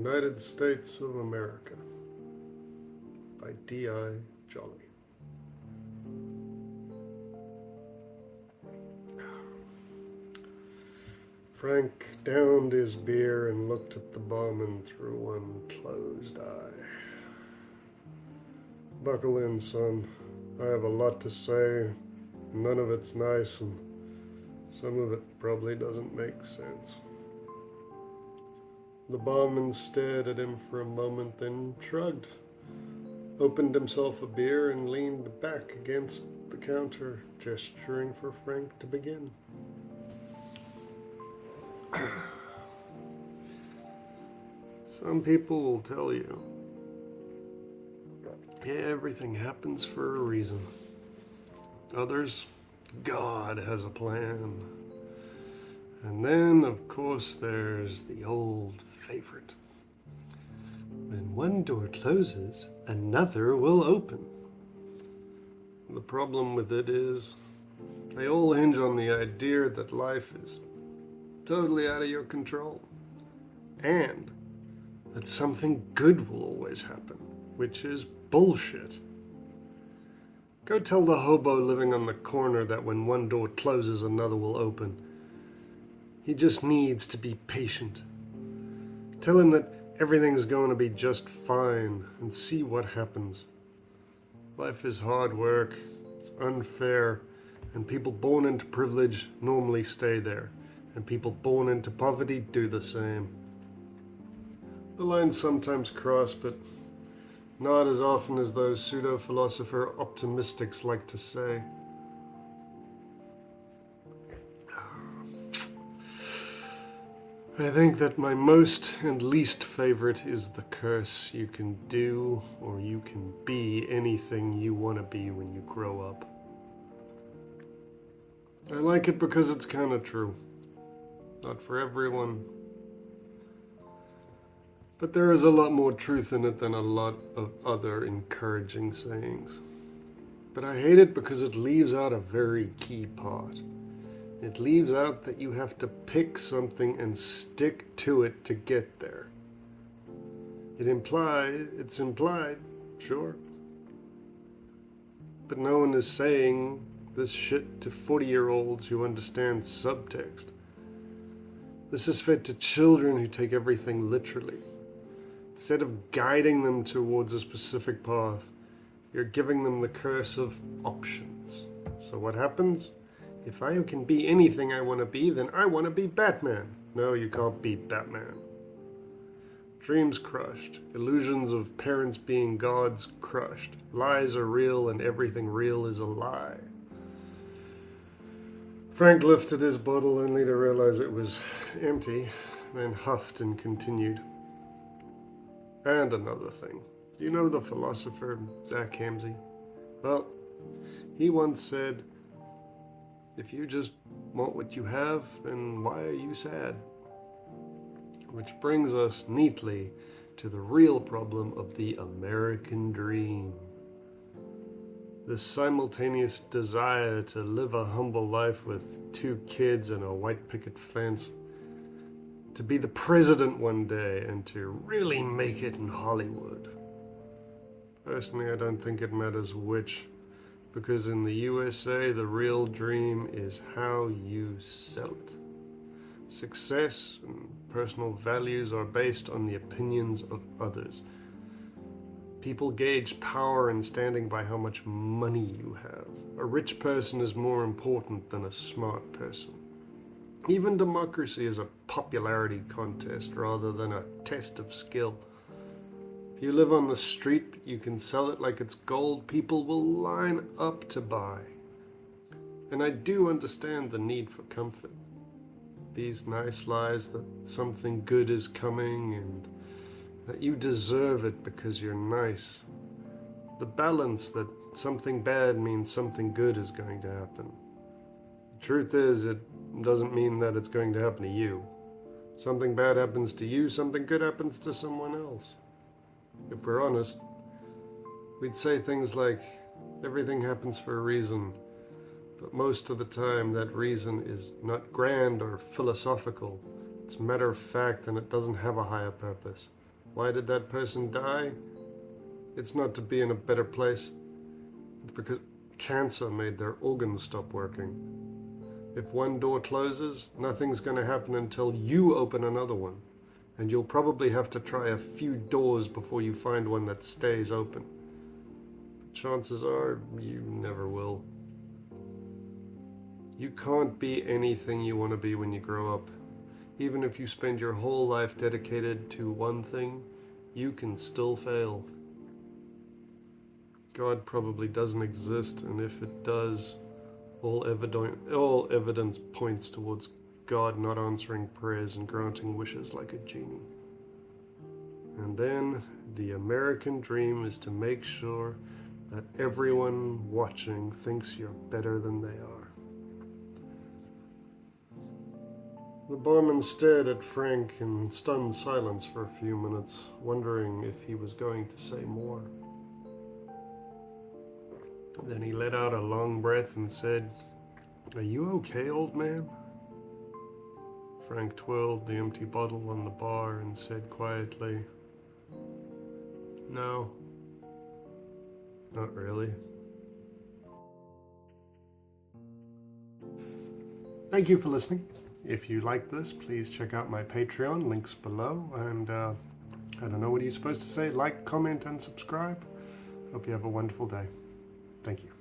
United States of America by D.I. Jolly. Frank downed his beer and looked at the barman through one closed eye. Buckle in, son. I have a lot to say. None of it's nice, and some of it probably doesn't make sense. The barman stared at him for a moment, then shrugged, opened himself a beer, and leaned back against the counter, gesturing for Frank to begin. Some people will tell you, everything happens for a reason. Others, God has a plan. And then, of course, there's the old favorite. When one door closes, another will open. The problem with it is, they all hinge on the idea that life is totally out of your control. And that something good will always happen, which is bullshit. Go tell the hobo living on the corner that when one door closes, another will open. He just needs to be patient. Tell him that everything's going to be just fine and see what happens. Life is hard work, it's unfair, and people born into privilege normally stay there, and people born into poverty do the same. The lines sometimes cross, but not as often as those pseudo-philosopher optimistics like to say. I think that my most and least favorite is the curse. You can do or you can be anything you want to be when you grow up. I like it because it's kind of true. Not for everyone. But there is a lot more truth in it than a lot of other encouraging sayings. But I hate it because it leaves out a very key part. It leaves out that you have to pick something and stick to it to get there. It's implied, sure. But no one is saying this shit to 40-year-olds who understand subtext. This is fed to children who take everything literally. Instead of guiding them towards a specific path, you're giving them the curse of options. So what happens? If I can be anything I want to be, then I want to be Batman. No, you can't be Batman. Dreams crushed. Illusions of parents being gods crushed. Lies are real and everything real is a lie. Frank lifted his bottle only to realize it was empty, then huffed and continued. And another thing. Do you know the philosopher Zach Hamsey? Well, he once said, if you just want what you have, then why are you sad? Which brings us neatly to the real problem of the American dream. The simultaneous desire to live a humble life with 2 kids and a white picket fence, to be the president one day and to really make it in Hollywood. Personally, I don't think it matters which, because in the USA, the real dream is how you sell it. Success and personal values are based on the opinions of others. People gauge power in standing by how much money you have. A rich person is more important than a smart person. Even democracy is a popularity contest rather than a test of skill. If you live on the street, but you can sell it like it's gold, people will line up to buy. And I do understand the need for comfort. These nice lies that something good is coming and that you deserve it because you're nice. The balance that something bad means something good is going to happen. The truth is, it doesn't mean that it's going to happen to you. Something bad happens to you, something good happens to someone else. If we're honest, we'd say things like, everything happens for a reason, but most of the time that reason is not grand or philosophical. It's matter of fact and it doesn't have a higher purpose. Why did that person die? It's not to be in a better place. It's because cancer made their organs stop working. If one door closes, nothing's going to happen until you open another one. And you'll probably have to try a few doors before you find one that stays open. Chances are you never will. You can't be anything you want to be when you grow up. Even if you spend your whole life dedicated to one thing, you can still fail. God probably doesn't exist, and if it does, all evidence points towards God not answering prayers and granting wishes like a genie. And then the American dream is to make sure that everyone watching thinks you're better than they are. The barman stared at Frank in stunned silence for a few minutes, wondering if he was going to say more. Then he let out a long breath and said, "Are you okay, old man?" Frank twirled the empty bottle on the bar and said quietly, "No, not really." Thank you for listening. If you like this, please check out my Patreon, links below. And I don't know, what are you supposed to say? Like, comment, and subscribe. Hope you have a wonderful day. Thank you.